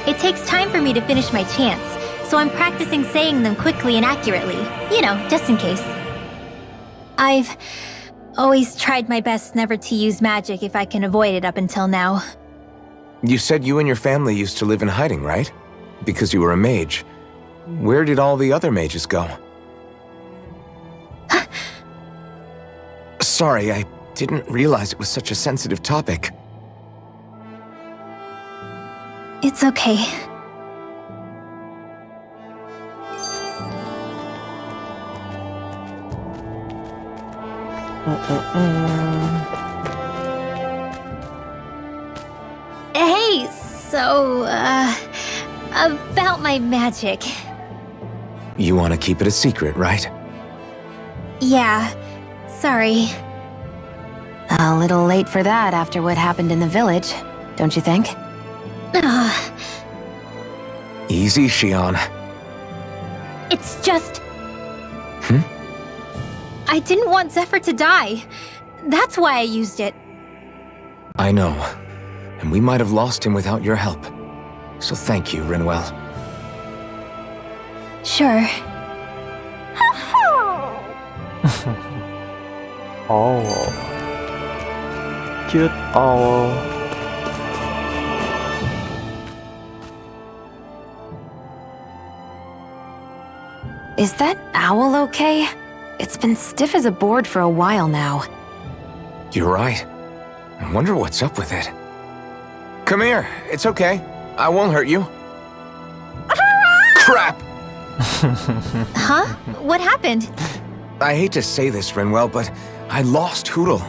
It takes time for me to finish my chants, so I'm practicing saying them quickly and accurately. You know, just in case. I've always tried my best never to use magic if I can avoid it up until now. You said you and your family used to live in hiding, right? Because you were a mage. Where did all the other mages go? Sorry, I didn't realize it was such a sensitive topic. It's okay. Hey, so, about my magic. You want to keep it a secret, right? Yeah, sorry. A little late for that after what happened in the village, don't you think? Easy, Shionne. It's just... I didn't want Zephyr to die. That's why I used it. I know. And we might have lost him without your help. So thank you, Leonell. Sure. Oh. Cute owl. Is that owl okay? It's been stiff as a board for a while now. You're right. I wonder what's up with it. Come here. It's okay. I won't hurt you. Crap! Huh? What happened? I hate to say this, Leonell, but I lost Hootle.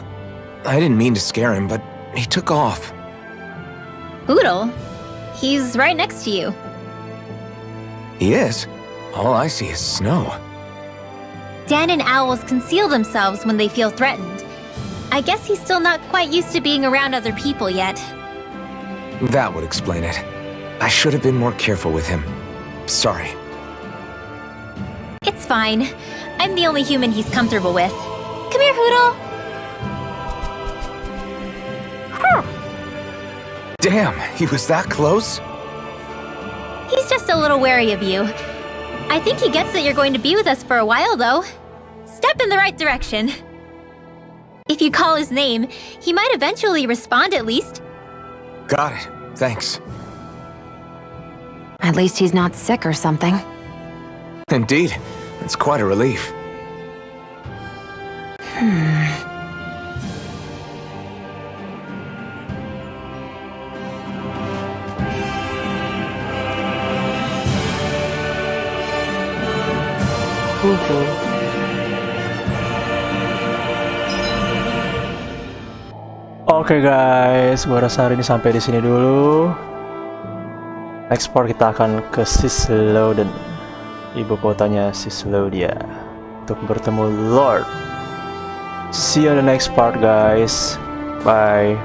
I didn't mean to scare him, but he took off. Hootle? He's right next to you. He is? All I see is snow. Dan and owls conceal themselves when they feel threatened. I guess he's still not quite used to being around other people yet. That would explain it. I should have been more careful with him. Sorry. It's fine. I'm the only human he's comfortable with. Come here, Hoodle. Damn, he was that close? He's just a little wary of you. I think he gets that you're going to be with us for a while, though. Step in the right direction. If you call his name, he might eventually respond at least. Got it. Thanks. At least he's not sick or something. Indeed. It's quite a relief. Oke guys, gua rasa hari ini sampai di sini dulu. Next part kita akan ke Cyslodia, ibu kotanya Cyslodia, untuk bertemu Lord. See you on the next part guys. Bye.